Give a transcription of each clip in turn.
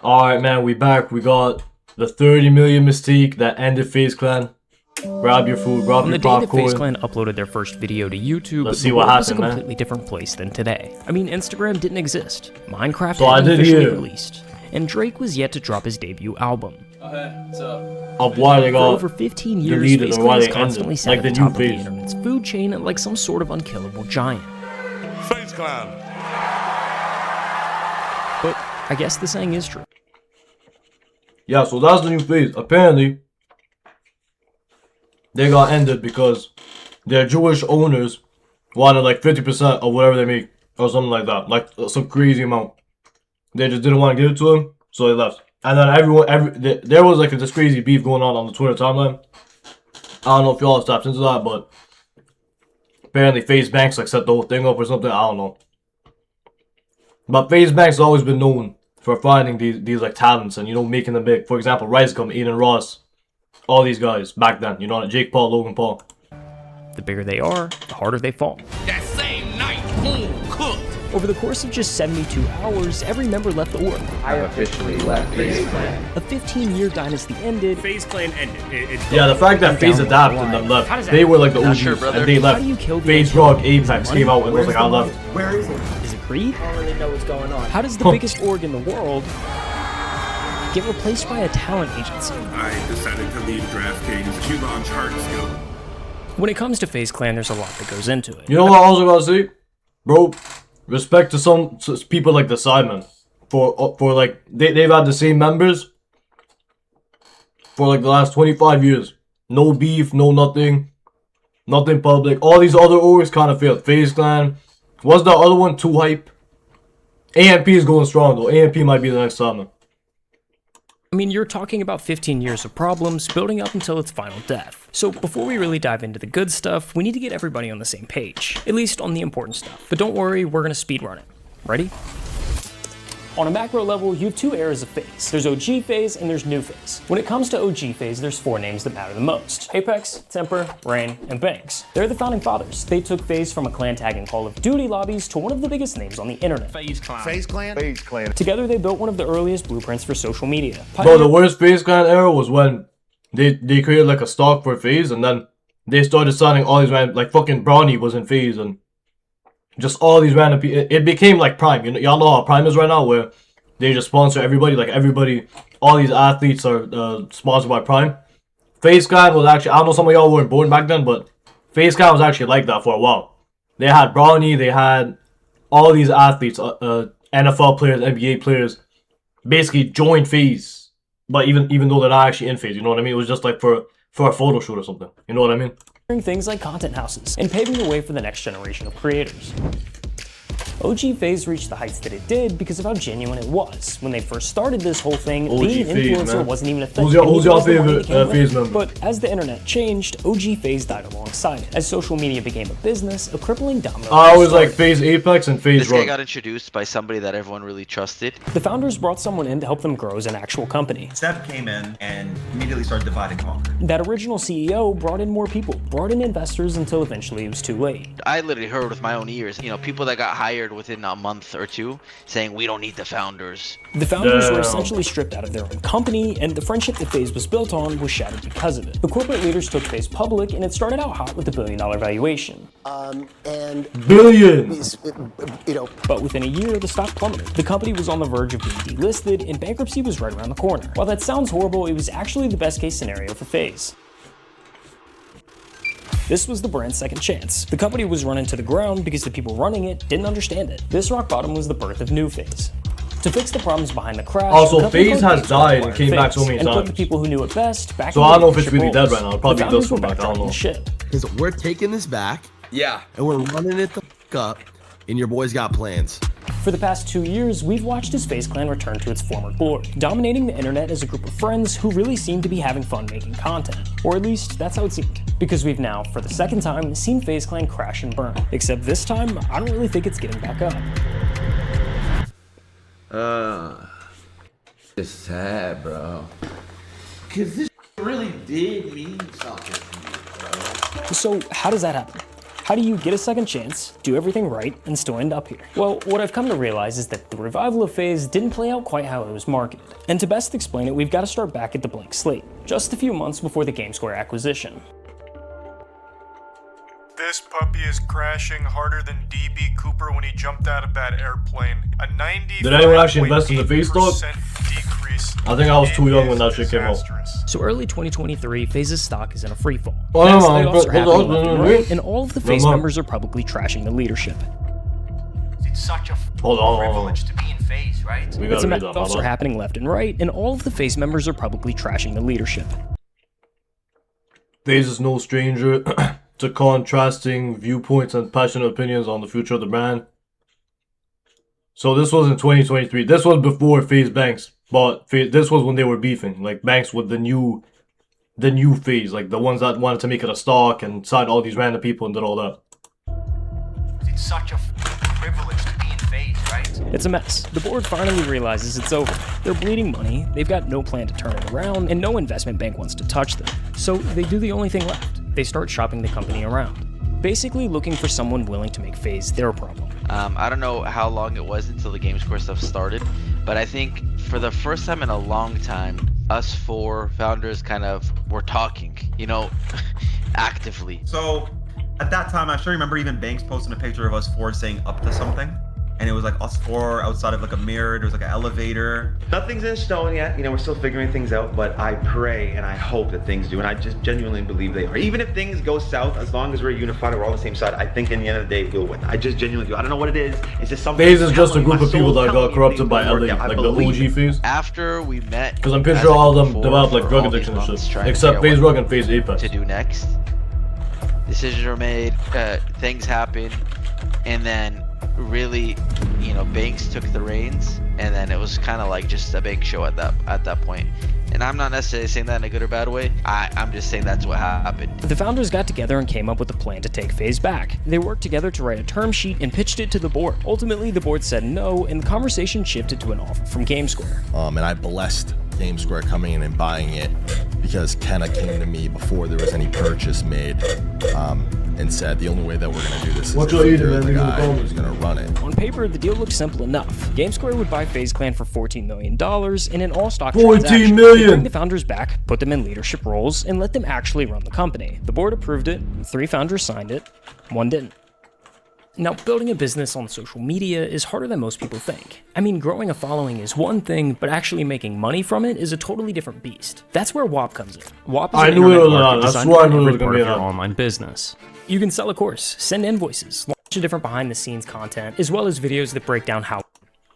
Alright, man, we back. We got the 30 million mystique that ended FaZe Clan. Grab your food, grab your popcorn. On the day that FaZe Clan uploaded their first video to YouTube, Let's see the what world was a happened, completely different place than today. I mean, Instagram didn't exist. Minecraft So I hadn't did officially hear. released. And Drake was yet to drop his debut album. What's up? Of why they For got over 15 years, deleted FaZe or why Clan has they constantly ended. sat Like at the the new top of the FaZe. internet's food chain like some sort of unkillable giant. FaZe Clan. But I guess the saying is true. Yeah, so that's the new FaZe. Apparently, they got ended because their Jewish owners wanted like 50% of whatever they make or something like that, like some crazy amount. They just didn't want to give it to them, so they left. And then there was like this crazy beef going on the Twitter timeline. I don't know if y'all have tapped into that, but apparently FaZe Banks like set the whole thing up or something. I don't know. But FaZe Banks has always been known for finding these like talents and, you know, making them big. For example, Rizegum, Aiden Ross, all these guys back then, you know, Jake Paul, Logan Paul. The bigger they are, the harder they fall. That same night, boom, cooked. Over the course of just 72 hours, every member left the org. I officially left FaZe Clan. A 15-year dynasty ended. FaZe Clan ended. Yeah, the fact that FaZe adapted and then left, they were like the OGs, and they left. How do you kill the FaZe idea? Rock, Apex came out and was like, I left. Where is it? Is it greed? I don't really know what's going on. How does the biggest org in the world get replaced by a talent agency? I decided to leave DraftKings to launch Hearthstone. When it comes to FaZe Clan, there's a lot that goes into it. You know what I also gotta say? Bro, respect to some people like the Sidemen. For like, they've had the same members for like the last 25 years. No beef, no nothing. Nothing public. All these other orgs kind of failed. FaZe Clan. Was the other one too hype? AMP is going strong though. AMP might be the next Sidemen. I mean, you're talking about 15 years of problems building up until its final death. So before we really dive into the good stuff, we need to get everybody on the same page, at least on the important stuff. But don't worry, we're gonna speedrun it. Ready? On a macro level, you have two eras of FaZe. There's OG FaZe and there's new FaZe. When it comes to OG FaZe, there's four names that matter the most: Apex, Temper, Rain, and Banks. They're the founding fathers. They took FaZe from a clan tagging Call of Duty lobbies to one of the biggest names on the internet. FaZe Clan. FaZe Clan? FaZe Clan. Together, they built one of the earliest blueprints for social media. Bro, the worst FaZe Clan era was when they created like a stock for FaZe and then they started signing all these random, like fucking Brawny was in FaZe and just all these random people. It became like Prime. You know, y'all know how Prime is right now, where they just sponsor everybody. Like everybody, all these athletes are sponsored by Prime. FaZe Clan was actually, I don't know, some of y'all weren't born back then, but FaZe Clan was actually like that for a while. They had Brawny, they had all these athletes, NFL players, NBA players, basically joined FaZe. But even though they're not actually in FaZe, you know what I mean? It was just like for a photo shoot or something. You know what I mean? Things like content houses and paving the way for the next generation of creators. OG FaZe reached the heights that it did because of how genuine it was. When they first started this whole thing, being an FaZe, influencer man. wasn't even a thing. Who's your favorite FaZe member? But as the internet changed, OG FaZe died alongside it. As social media became a business, a crippling domino. I always like FaZe Apex and FaZe This guy Run. got introduced by somebody that everyone really trusted. The founders brought someone in to help them grow as an actual company. Seb came in and immediately started divide and conquer. That original CEO brought in more people, brought in investors until eventually it was too late. I literally heard with my own ears, you know, people that got hired within a month or two saying we don't need the founders. The founders were Damn. essentially stripped out of their own company, and the friendship that FaZe was built on was shattered because of it. The corporate leaders took FaZe public, and it started out hot with a $1 billion valuation. And Billions! you know, But within a year, the stock plummeted. The company was on the verge of being delisted, and bankruptcy was right around the corner. While that sounds horrible, it was actually the best case scenario for FaZe. This was the brand's second chance. The company was run into the ground because the people running it didn't understand it. This rock bottom was the birth of new FaZe. To fix the problems behind the crash, Also, the company FaZe called has died and acquired came back so FaZe many and put times. the people who knew it best back So in I don't know if it's leadership really dead roles. right now. It probably The does founders come were back, I don't driving know. the ship. Because we're taking this back Yeah. and we're running it the f up, and your boys got plans. For the past 2 years, we've watched as FaZe Clan return to its former glory, dominating the internet as a group of friends who really seem to be having fun making content. Or at least, that's how it seemed. Because we've now, for the second time, seen FaZe Clan crash and burn. Except this time, I don't really think it's getting back up. It's sad, bro. Cause this really did mean something to me, bro. So how does that happen? How do you get a second chance, do everything right, and still end up here? Well, what I've come to realize is that the revival of FaZe didn't play out quite how it was marketed. And to best explain it, we've got to start back at the blank slate, just a few months before the GameSquare acquisition. This puppy is crashing harder than DB Cooper when he jumped out of that airplane. A 90. Did anyone actually invest in the FaZe stock? Decrease. I think I was too young when that shit came out. So early 2023, FaZe's stock is in a freefall. Oh, Mass no, layoffs are happening left and right, wait. and all of the FaZe members are publicly trashing the leadership. It's such a Hold on. privilege to be in FaZe, right? We Its gotta read that. layoffs are happening left and right, and all of the FaZe members are publicly trashing the leadership. FaZe is no stranger to contrasting viewpoints and passionate opinions on the future of the brand. So this was in 2023. This was before FaZe Banks, but this was when they were beefing, like Banks with the new FaZe, like the ones that wanted to make it a stock and signed all these random people and did all that. It's such a privilege to be in FaZe, right? It's a mess. The board finally realizes it's over. They're bleeding money, they've got no plan to turn it around, and no investment bank wants to touch them. So they do the only thing left. They start shopping the company around, basically looking for someone willing to make FaZe their problem. I don't know how long it was until the GameSquare stuff started, but I think for the first time in a long time, us four founders kind of were talking, you know, actively. So at that time, I sure remember even Banks posting a picture of us four saying up to something. And it was like us four outside of like a mirror. There was like an elevator. Nothing's in stone yet. You know, we're still figuring things out, but I pray and I hope that things do. And I just genuinely believe they are. Even if things go south, as long as we're unified and we're all on the same side, I think in the end of the day, we'll win. I just genuinely do. I don't know what it is. It's just something. FaZe is just a group of people that got corrupted by LA, like the OG FaZe. After we met, Because I'm pretty sure all of them developed like drug addiction and shit. Except FaZe Rug and FaZe Apex. To do next. Decisions were made, things happened, and then really, you know, Banks took the reins, and then it was kind of like just a big show at that point. And I'm not necessarily saying that in a good or bad way. I'm just saying that's what happened. The founders got together and came up with a plan to take FaZe back. They worked together to write a term sheet and pitched it to the board. Ultimately, the board said no, and the conversation shifted to an offer from GameSquare. And I blessed GameSquare coming in and buying it because Kenna came to me before there was any purchase made and said the only way that we're going to do this is if you're the guy who's going to run it. On paper, the deal looked simple enough. GameSquare would buy FaZe Clan for $14 million in an all-stock transaction. They'd bring the founders back, put them in leadership roles, and let them actually run the company. The board approved it, 3 founders signed it, 1 didn't. Now, building a business on social media is harder than most people think. I mean, growing a following is one thing, but actually making money from it is a totally different beast. That's where WAP comes in. WAP is an internet market designed for every part of your online business. You can sell a course, send invoices, launch a different behind-the-scenes content, as well as videos that break down how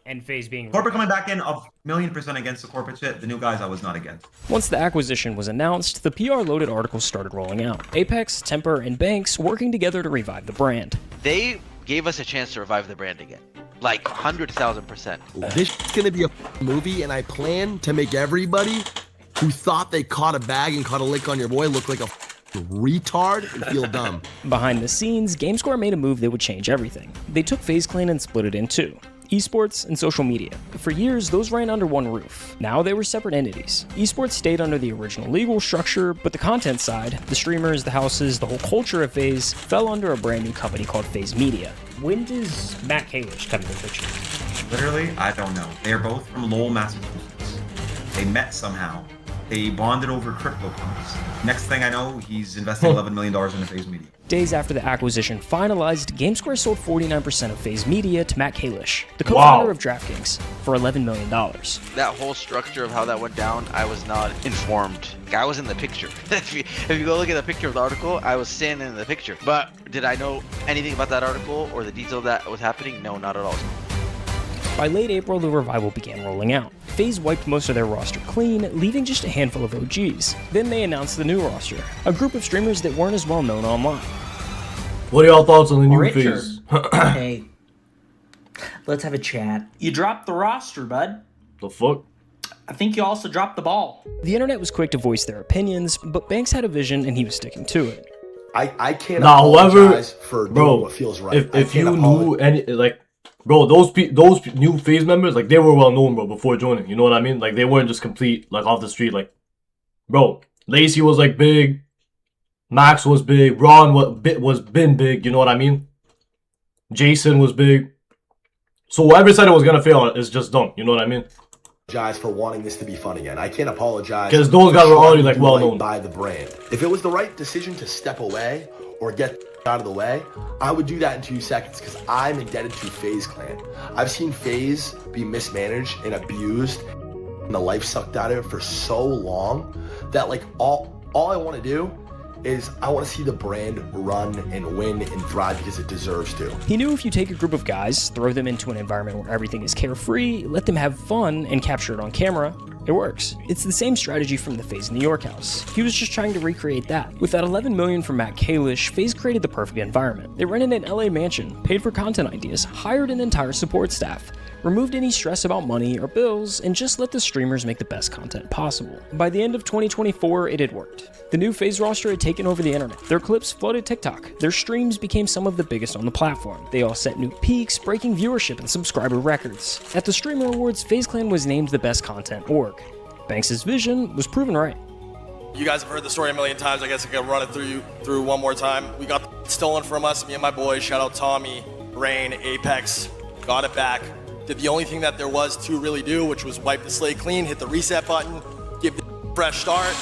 and FaZe being corporate coming back in 1,000,000% against the corporate shit. The new guys I was not against. Once the acquisition was announced, the PR-loaded articles started rolling out. Apex, Temper, and Banks working together to revive the brand. They gave us a chance to revive the brand again. Like 100,000%. This is going to be a movie, and I plan to make everybody who thought they caught a bag and caught a lick on your boy look like a retard and feel dumb. Behind the scenes, GameSquare made a move that would change everything. They took FaZe Clan and split it in two. Esports and social media. For years, those ran under one roof. Now they were separate entities. Esports stayed under the original legal structure, but the content side, the streamers, the houses, the whole culture of FaZe, fell under a brand new company called FaZe Media. When does Matt Kalish come into the picture? Literally, I don't know. They are both from Lowell, Massachusetts. They met somehow. They bonded over cryptocurrencies. Next thing I know, he's investing $11 million in FaZe Media. Days after the acquisition finalized, GameSquare sold 49% of FaZe Media to Matt Kalish, the co-founder of DraftKings, for $11 million. That whole structure of how that went down, I was not informed. I was in the picture. if you go look at the picture of the article, I was standing in the picture. But did I know anything about that article or the detail that was happening? No, not at all. By late April, the revival began rolling out. FaZe wiped most of their roster clean, leaving just a handful of OGs. Then they announced the new roster, a group of streamers that weren't as well known online. What are y'all thoughts on the new FaZe? Hey, let's have a chat. You dropped the roster, bud. The fuck? I think you also dropped the ball. The internet was quick to voice their opinions, but Banks had a vision and he was sticking to it. I can't apologize for doing what feels right. If you knew any, like, bro, those new FaZe members, like, they were well known, bro, before joining. You know what I mean? Like, they weren't just complete, like, off the street. Like, bro, Lacey was, like, big. Max was big. Ron was been big. You know what I mean? Jason was big. So whoever said it was gonna fail is just dumb. You know what I mean? For wanting this to be fun again. I can't apologize. Because those guys were already like well known by the brand. If it was the right decision to step away or get out of the way, I would do that in 2 seconds because I'm indebted to FaZe Clan. I've seen FaZe be mismanaged and abused and the life sucked out of it for so long that like all I want to do is I want to see the brand run and win and thrive because it deserves to. He knew if you take a group of guys, throw them into an environment where everything is carefree, let them have fun, and capture it on camera, it works. It's the same strategy from the FaZe New York house. He was just trying to recreate that. With that $11 million from Matt Kalish, FaZe created the perfect environment. They rented an LA mansion, paid for content ideas, hired an entire support staff, removed any stress about money or bills, and just let the streamers make the best content possible. By the end of 2024, it had worked. The new FaZe roster had taken over the internet. Their clips flooded TikTok. Their streams became some of the biggest on the platform. They all set new peaks, breaking viewership and subscriber records. At the Streamer Awards, FaZe Clan was named the best content org. Banks' vision was proven right. You guys have heard the story a million times. I guess I can run it through one more time. We got stolen from us, me and my boys. Shout out Tommy, Rain, Apex. Got it back. Did the only thing that there was to really do, which was wipe the slate clean, hit the reset button, give the fresh start.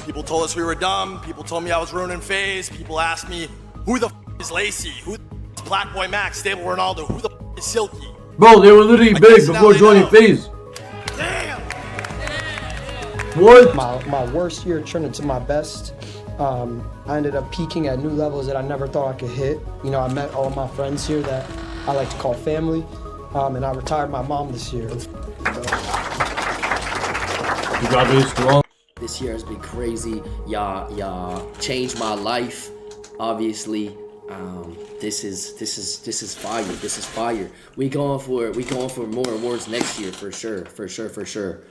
People told us we were dumb. People told me I was ruining FaZe. People asked me, who the is Lacey? Who the is Black Boy Max, Stable Ronaldo? Who the is Silky? Bro, they were literally big before joining FaZe. Damn! What? My worst year turned into my best. I ended up peaking at new levels that I never thought I could hit. You know, I met all my friends here that I like to call family. And I retired my mom this year. Congratulations. This year has been crazy. Y'all changed my life. Obviously, this is fire. This is fire. We going for more awards next year for sure.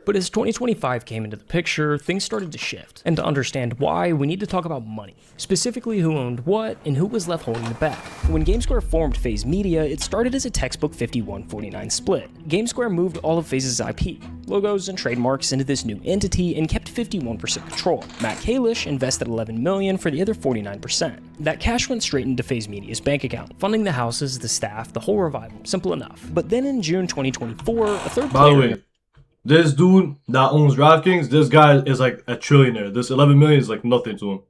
But as 2025 came into the picture, things started to shift. And to understand why, we need to talk about money. Specifically who owned what, and who was left holding the bag. When GameSquare formed FaZe Media, it started as a textbook 51-49 split. GameSquare moved all of FaZe's IP, logos, and trademarks into this new entity and kept 51% control. Matt Kalish invested $11 million for the other 49%. That cash went straight into FaZe Media's bank account, funding the houses, the staff, the whole revival. Simple enough. But then in June 2024, a third player... This dude that owns DraftKings, this guy is like a trillionaire. This 11 million is like nothing to him.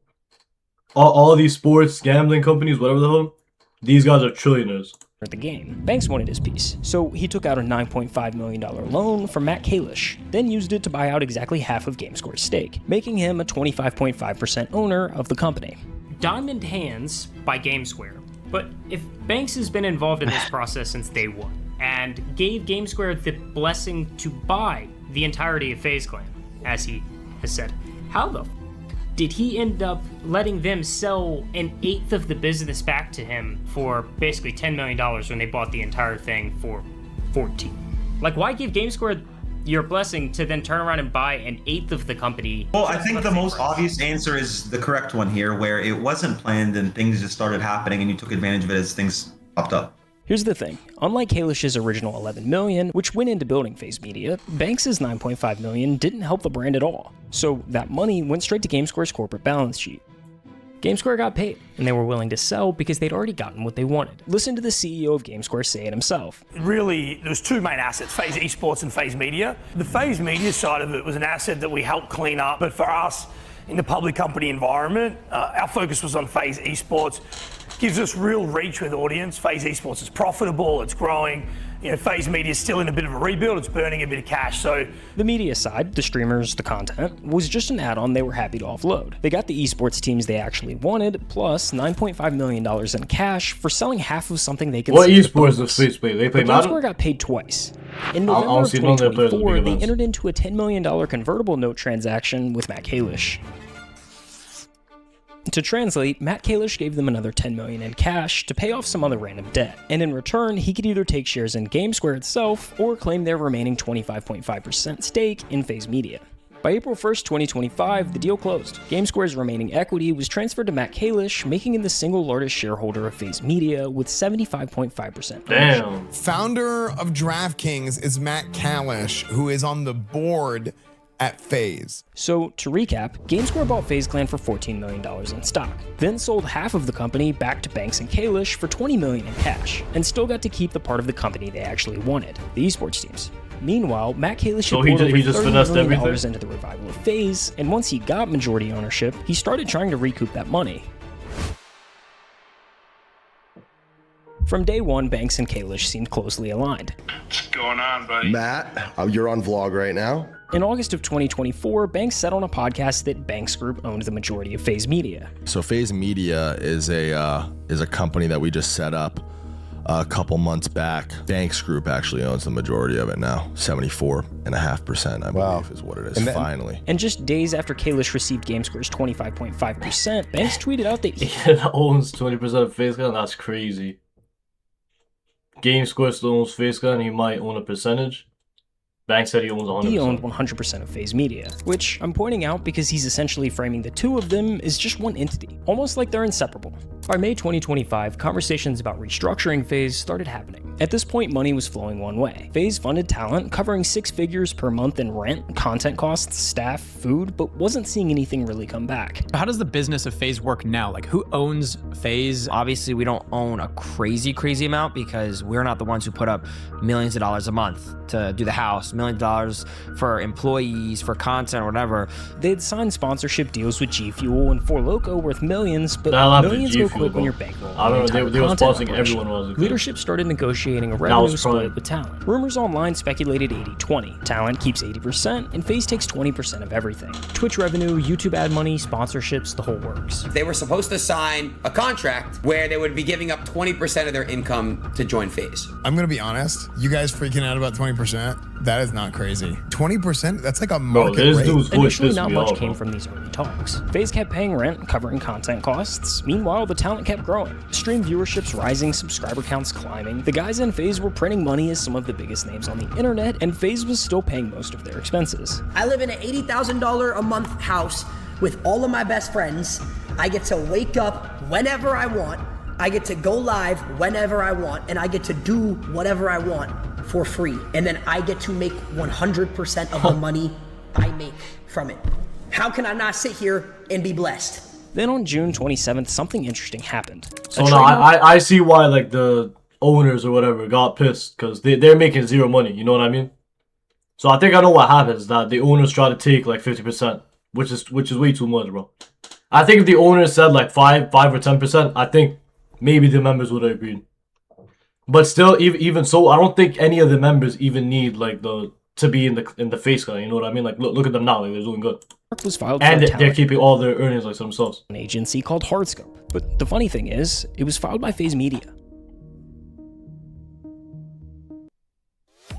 All these sports gambling companies, whatever the hell, these guys are trillionaires. The game. Banks wanted his piece, so he took out a $9.5 million loan from Matt Kalish, then used it to buy out exactly half of GameSquare's stake, making him a 25.5% owner of the company. Diamond hands by GameSquare, but if Banks has been involved in this process since day one, and gave GameSquare the blessing to buy the entirety of FaZe Clan, as he has said, how the did he end up letting them sell an eighth of the business back to him for basically $10 million when they bought the entire thing for 14? Like, why give GameSquare your blessing to then turn around and buy an eighth of the company? Well, I think the most obvious answer is the correct one here, where it wasn't planned and things just started happening and you took advantage of it as things popped up. Here's the thing, unlike Kalish's original $11 million, which went into building FaZe Media, Banks' $9.5 million didn't help the brand at all. So that money went straight to GameSquare's corporate balance sheet. GameSquare got paid, and they were willing to sell because they'd already gotten what they wanted. Listen to the CEO of GameSquare say it himself. Really, there was two main assets, FaZe Esports and FaZe Media. The FaZe Media side of it was an asset that we helped clean up, but for us, in the public company environment, our focus was on FaZe Esports. Gives us real reach with audience. FaZe Esports is profitable, it's growing. You know, FaZe Media is still in a bit of a rebuild, it's burning a bit of cash, so... The media side, the streamers, the content, was just an add-on they were happy to offload. They got the esports teams they actually wanted, plus $9.5 million in cash for selling half of something they could. What esports does FaZe play? They play Madden? GameSquare got paid twice. In November of 2024, they entered into a $10 million convertible note transaction with Matt Kalish. To translate, Matt Kalish gave them another $10 million in cash to pay off some other random debt, and in return, he could either take shares in GameSquare itself or claim their remaining 25.5% stake in FaZe Media. By April 1st, 2025, the deal closed. GameSquare's remaining equity was transferred to Matt Kalish, making him the single largest shareholder of FaZe Media with 75.5%. Damn. Founder of DraftKings is Matt Kalish, who is on the board at FaZe. So, to recap, GameSquare bought FaZe Clan for $14 million in stock, then sold half of the company back to Banks and Kalish for $20 million in cash, and still got to keep the part of the company they actually wanted, the esports teams. Meanwhile, Matt Kalish So had he poured over just $30 finessed million everything? into the revival of FaZe, and once he got majority ownership, he started trying to recoup that money. From day one, Banks and Kalish seemed closely aligned. What's going on, buddy? Matt, you're on vlog right now. In August of 2024, Banks said on a podcast that Banks Group owned the majority of FaZe Media. So FaZe Media is a company that we just set up a couple months back. Banks Group actually owns the majority of it now, 74.5%, I believe is what it is. Finally. And just days after Kalish received GameSquare's 25.5%, Banks tweeted out that he owns 20% of FaZe Clan. That's crazy. GameSquare still owns FaZe Clan. He might own a percentage. Banks said he owns 100%. He owned 100% of FaZe Media, which I'm pointing out because he's essentially framing the two of them as just one entity, almost like they're inseparable. By May 2025, conversations about restructuring FaZe started happening. At this point, money was flowing one way. FaZe funded talent, covering 6 figures per month in rent, content costs, staff, food, but wasn't seeing anything really come back. How does the business of FaZe work now? Like, who owns FaZe? Obviously, we don't own a crazy amount because we're not the ones who put up millions of dollars a month to do the house, millions of dollars for employees, for content, or whatever. They'd signed sponsorship deals with G Fuel and 4Loco worth millions, but millions go quick when you're bankrolled. I remember they were sponsoring everyone when I was a kid. Leadership started negotiating a revenue split with talent. Rumors online speculated 80-20. Talent keeps 80%, and FaZe takes 20% of everything. Twitch revenue, YouTube ad money, sponsorships, the whole works. They were supposed to sign a contract where they would be giving up 20% of their income to join FaZe. I'm gonna be honest, you guys freaking out about 20%? That is not crazy. 20%? That's like a market rate. Initially, not much came from these early talks. FaZe kept paying rent, covering content costs. Meanwhile, the talent kept growing. Stream viewerships rising, subscriber counts climbing. The guys in FaZe were printing money as some of the biggest names on the internet, and FaZe was still paying most of their expenses. I live in an $80,000 a month house with all of my best friends. I get to wake up whenever I want. I get to go live whenever I want, and I get to do whatever I want for free. And then I get to make 100% of the money I make from it. How can I not sit here and be blessed? Then on June 27th, something interesting happened. So now I see why like the owners or whatever got pissed because they're making zero money. You know what I mean? So I think I know what happens. That the owners try to take like 50%, which is way too much, bro. I think if the owners said like 5 or 10%, I think maybe the members would have agreed. But still, even so, I don't think any of the members even need like to be in the FaZe Clan. You know what I mean? Like look at them now, like they're doing good. Was filed and for they're keeping all their earnings like themselves. An agency called Hardscope. But the funny thing is, it was filed by FaZe Media.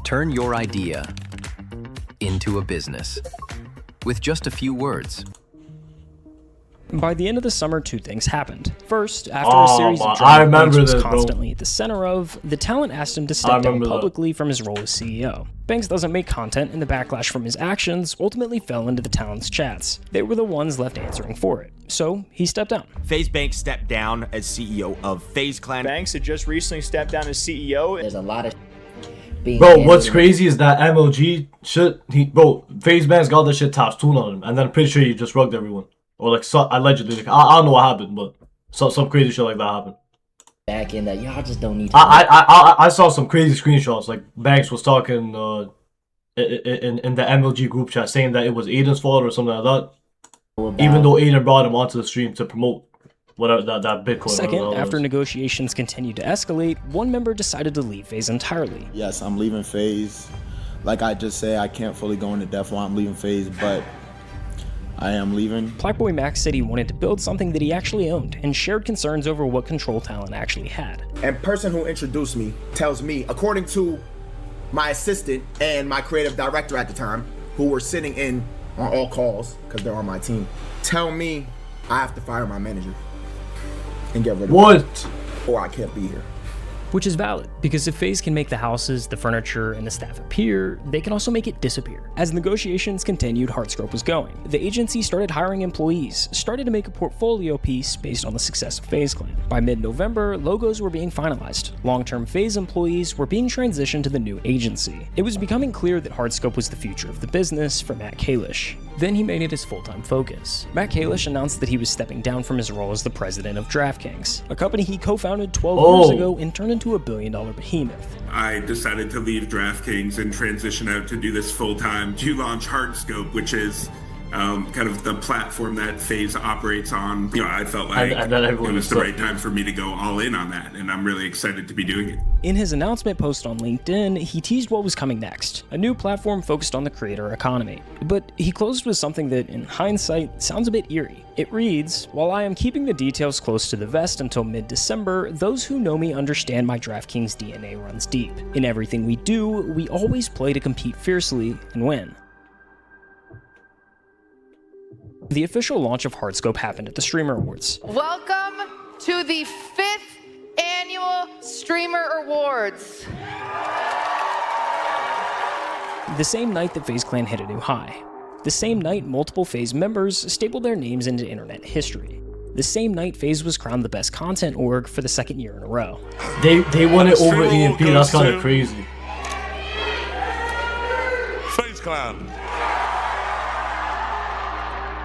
Turn your idea into a business with just a few words. By the end of the summer, two things happened. First, after a series of I drama remember Banks was this, constantly at the center of, the talent asked him to step down publicly from his role as CEO. Banks doesn't make content, and the backlash from his actions ultimately fell into the talent's chats. They were the ones left answering for it. So, he stepped down. FaZe Banks stepped down as CEO of FaZe Clan. Banks had just recently stepped down as CEO. There's a lot of Bro, what's crazy is that MLG shit, FaZe Banks got the shit tattooed on him, and then I'm pretty sure he just rugged everyone. Or like, allegedly, like, I don't know what happened, but some crazy shit like that happened. Back in that, y'all just don't need to. I saw some crazy screenshots, like Banks was talking in the MLG group chat saying that it was Aiden's fault or something like that. Even though Aiden brought him onto the stream to promote whatever that Bitcoin. Second, after negotiations continued to escalate, one member decided to leave FaZe entirely. Yes, I'm leaving FaZe. Like I just said, I can't fully go into depth while I'm leaving FaZe, but I am leaving. Blackboy Max said he wanted to build something that he actually owned and shared concerns over what control talent actually had. And person who introduced me tells me, according to my assistant and my creative director at the time, who were sitting in on all calls because they're on my team, tell me I have to fire my manager and get rid of him, or I can't be here. Which is valid, because if FaZe can make the houses, the furniture, and the staff appear, they can also make it disappear. As negotiations continued, Hardscope was going. The agency started hiring employees, started to make a portfolio piece based on the success of FaZe Clan. By mid-November, logos were being finalized. Long-term FaZe employees were being transitioned to the new agency. It was becoming clear that Hardscope was the future of the business for Matt Kalish. Then he made it his full-time focus. Matt Kalish announced that he was stepping down from his role as the president of DraftKings, a company he co-founded 12 years ago and turned into a billion-dollar behemoth. I decided to leave DraftKings and transition out to do this full-time to launch Hardscope, which is kind of the platform that FaZe operates on. You know, I felt like it was the right time for me to go all in on that, and I'm really excited to be doing it. In his announcement post on LinkedIn, he teased what was coming next, a new platform focused on the creator economy. But he closed with something that, in hindsight, sounds a bit eerie. It reads, "While I am keeping the details close to the vest until mid-December, those who know me understand my DraftKings DNA runs deep. In everything we do, we always play to compete fiercely and win." The official launch of Hardscope happened at the Streamer Awards. Welcome to the 5th annual Streamer Awards. The same night that FaZe Clan hit a new high. The same night multiple FaZe members stapled their names into internet history. The same night FaZe was crowned the best content org for the 2nd year in a row. They won it over EMP, that's kind of crazy. FaZe Clan.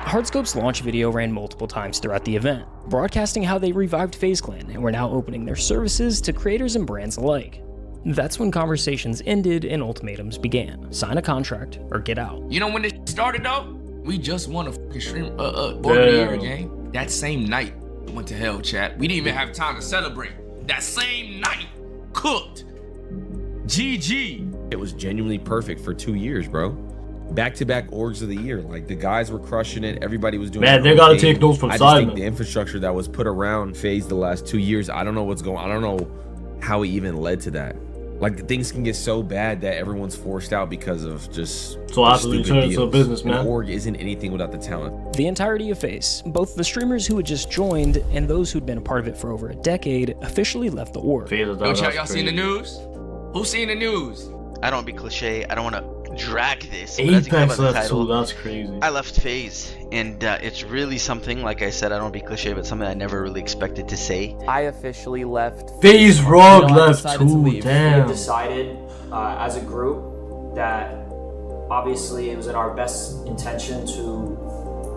Hardscope's launch video ran multiple times throughout the event, broadcasting how they revived FaZe Clan and were now opening their services to creators and brands alike. That's when conversations ended and ultimatums began. Sign a contract or get out. You know when this started though? We just won a fucking stream Org of the Year game. That same night, it went to hell, chat. We didn't even have time to celebrate. That same night, cooked. GG. It was genuinely perfect for 2 years, bro. Back-to-back orgs of the year, like the guys were crushing it. Everybody was doing. Man, they gotta take those from I Simon. just think the infrastructure that was put around FaZe the last 2 years, I don't know what's going. I don't know how it even led to that. Like things can get so bad that everyone's forced out because of just so absolutely turn into a business, man. An org isn't anything without the talent. The entirety of FaZe, both the streamers who had just joined and those who'd been a part of it for over a decade, officially left the org. Yo, chat, y'all seen the news? Who's seen the news? I don't want to be cliche. I don't want to drag this. Apex left too, that's crazy. I left FaZe, and it's really something, like I said, I don't want to be cliche, but something I never really expected to say. I officially left FaZe Rogue left too, damn. We decided as a group that obviously it was in our best intention to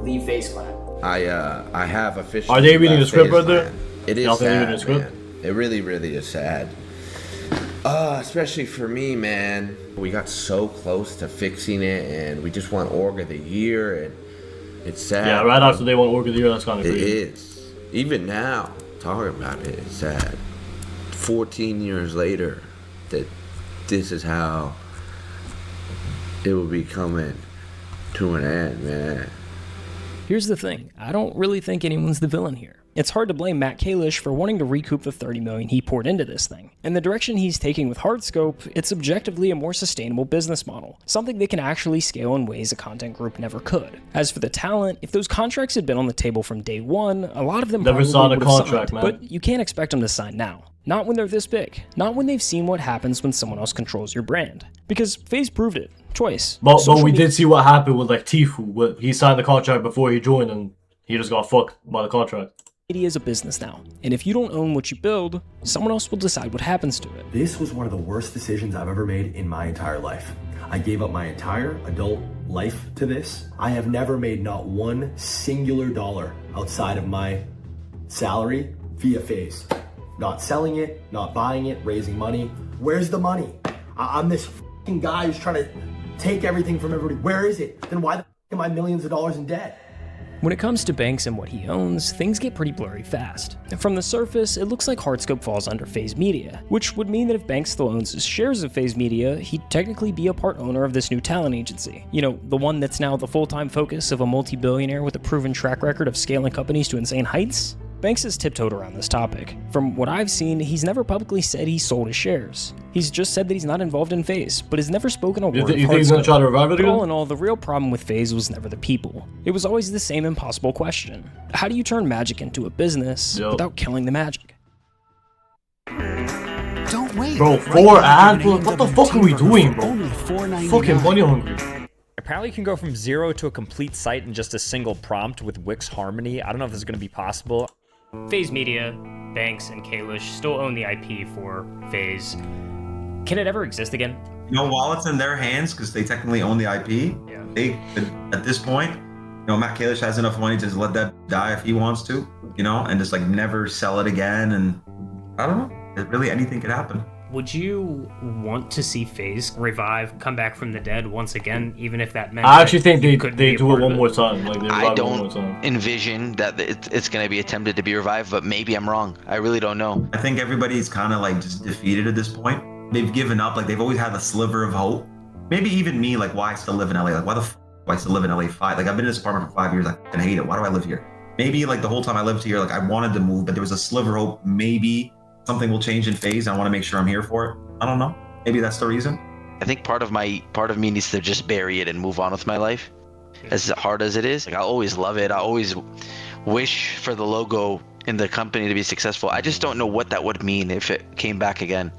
leave FaZe Clan. I have officially. Are they reading the script right there? It is sad, man. It really, really is sad. Especially for me, man. We got so close to fixing it, and we just won Org of the Year, and it's sad. Yeah, right after they won Org of the Year, that's kind of crazy. It is. Even now, talking about it, it's sad. 14 years later, that this is how it will be coming to an end, man. Here's the thing, I don't really think anyone's the villain here. It's hard to blame Matt Kalish for wanting to recoup the $30 million he poured into this thing. And the direction he's taking with Hardscope, it's objectively a more sustainable business model, something they can actually scale in ways a content group never could. As for the talent, if those contracts had been on the table from day one, a lot of them never probably signed a would have contract, signed, man. but you can't expect them to sign now. Not when they're this big. Not when they've seen what happens when someone else controls your brand. Because FaZe proved it, twice. But we did see what happened with like Tfue. He signed the contract before he joined, and he just got fucked by the contract. Media is a business now, and if you don't own what you build, someone else will decide what happens to it. This was one of the worst decisions I've ever made in my entire life. I gave up my entire adult life to this. I have never made not one singular dollar outside of my salary via FaZe. Not selling it, not buying it, raising money. Where's the money? I'm this fucking guy who's trying to take everything from everybody. Where is it? Then why the fuck am I millions of dollars in debt? When it comes to Banks and what he owns, things get pretty blurry fast. From the surface, it looks like Hardscope falls under FaZe Media, which would mean that if Banks still owns his shares of FaZe Media, he'd technically be a part owner of this new talent agency. You know, the one that's now the full-time focus of a multi-billionaire with a proven track record of scaling companies to insane heights? Banks has tiptoed around this topic. From what I've seen, he's never publicly said he sold his shares. He's just said that he's not involved in FaZe, but has never spoken a word of You think he's gonna try to revive it But again? all in all, the real problem with FaZe was never the people. It was always the same impossible question. How do you turn magic into a business without killing the magic? Don't wait. Bro, 4 ads? Bro, what the fuck are we doing, bro? Fucking money hungry. Apparently you can go from 0 to a complete site in just a single prompt with Wix Harmony. I don't know if this is going to be possible. FaZe Media, Banks, and Kalish still own the IP for FaZe. Can it ever exist again? You know, while it's in their hands, because they technically own the IP, they could, at this point, you know, Matt Kalish has enough money to just let that die if he wants to, you know, and just like never sell it again. And I don't know, really anything could happen. Would you want to see FaZe revive, come back from the dead once again, even if that meant I actually think they do it one one more time. Like, they I revive it one more don't time. envision that it's going to be attempted to be revived, but maybe I'm wrong. I really don't know. I think everybody's kind of like just defeated at this point. They've given up. Like, they've always had a sliver of hope. Maybe even me, like, why I still live in LA? Like, why the f do I still live in LA? Like, I've been in this apartment for 5 years. I fucking hate it. Why do I live here? Maybe like the whole time I lived here, like I wanted to move, but there was a sliver of hope. Maybe something will change in FaZe. I want to make sure I'm here for it. I don't know. Maybe that's the reason. I think part of me needs to just bury it and move on with my life. As hard as it is, like, I always love it. I always wish for the logo and the company to be successful. I just don't know what that would mean if it came back again.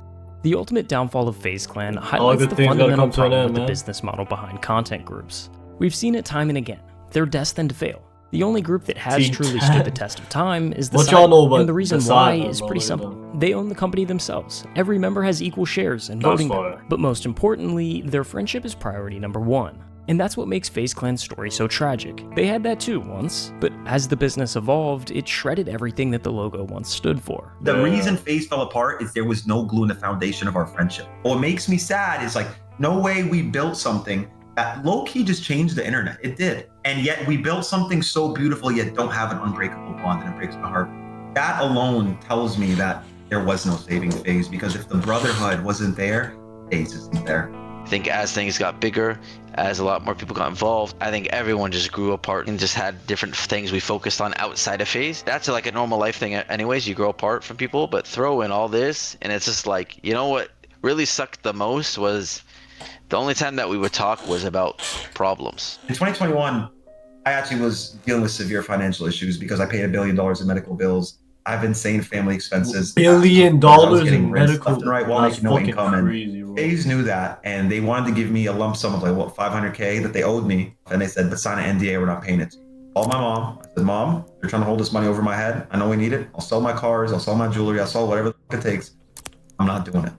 The ultimate downfall of FaZe Clan highlights the fundamental problem with the business model behind content groups. We've seen it time and again. They're destined to fail. The only group that has truly stood the test of time is the What y'all know about and the reason the why side, is bro? pretty What simple. They own the company themselves. Every member has equal shares and That's voting fire. power. But most importantly, their friendship is priority number 1. And that's what makes FaZe Clan's story so tragic. They had that too once, but as the business evolved, it shredded everything that the logo once stood for. The reason FaZe fell apart is there was no glue in the foundation of our friendship. What makes me sad is like, no way we built something that low-key just changed the internet. It did. And yet we built something so beautiful, yet don't have an unbreakable bond, and it breaks my heart. That alone tells me that there was no saving FaZe, because if the brotherhood wasn't there, FaZe isn't there. I think as things got bigger, as a lot more people got involved, I think everyone just grew apart and just had different things we focused on outside of FaZe. That's like a normal life thing anyways, you grow apart from people, but throw in all this, and it's just like, you know what really sucked the most was the only time that we would talk was about problems. In 2021, I actually was dealing with severe financial issues because I paid $1 billion in medical bills. I have insane family expenses. $1 billion I was getting in rents medical. left and right while That's making no fucking income. crazy, And bro. FaZe knew that, and they wanted to give me a lump sum of like, what, $500K that they owed me. And they said, but sign an NDA, we're not paying it. Called my mom. I said, Mom, you're trying to hold this money over my head. I know we need it. I'll sell my cars. I'll sell my jewelry. I'll sell whatever the fuck it takes. I'm not doing it.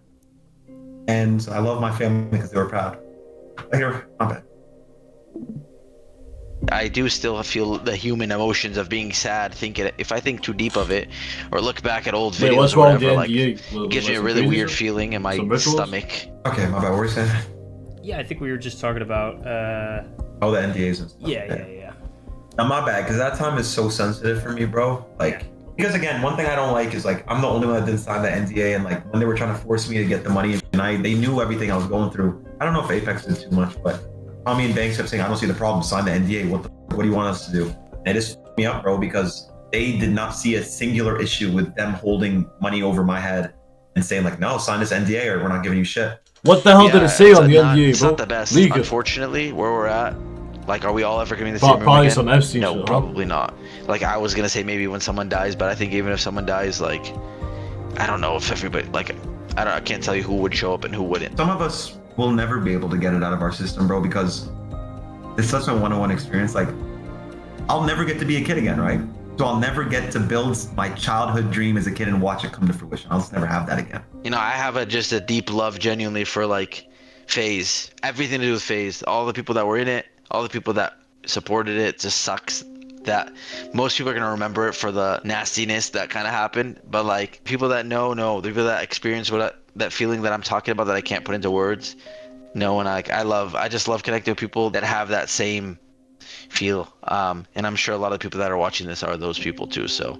And I love my family because they were proud. They were not bad. I do still feel the human emotions of being sad, thinking if I think too deep of it or look back at old Wait, videos what's or wrong with whatever, the like NDA? it gives me a Some really crazy weird stuff? feeling in my Some rituals? stomach. Okay, my bad. What were you saying? Yeah, I think we were just talking about, Oh, the NDAs and stuff. yeah. Now, my bad, because that time is so sensitive for me, bro. Like, because again, one thing I don't like is like, I'm the only one that didn't sign the NDA, and like when they were trying to force me to get the money, and they knew everything I was going through. I don't know if Apex did too much, but Tommy and Banks kept saying, I don't see the problem, sign the NDA. What do you want us to do? And it just f***ed me up, bro, because they did not see a singular issue with them holding money over my head and saying like, no, sign this NDA or we're not giving you shit. What the hell did it say on the NDA, It's bro? not the best, Legal. unfortunately, where we're at. Like, are we all ever going to be in the Pro- same room probably again? some FC no, shit, huh? probably not. Like, I was going to say maybe when someone dies, but I think even if someone dies, like, I don't know if everybody, like, I can't tell you who would show up and who wouldn't. Some of us will never be able to get it out of our system, bro, because it's such a one-on-one experience. Like, I'll never get to be a kid again, right? So I'll never get to build my childhood dream as a kid and watch it come to fruition. I'll just never have that again. You know, I have just a deep love genuinely for like FaZe. Everything to do with FaZe. All the people that were in it, all the people that supported it. Just sucks that most people are going to remember it for the nastiness that kind of happened. But like people that know, the people that experience that feeling that I'm talking about that I can't put into words. No, and I just love connecting with people that have that same feel. And I'm sure a lot of people that are watching this are those people too. So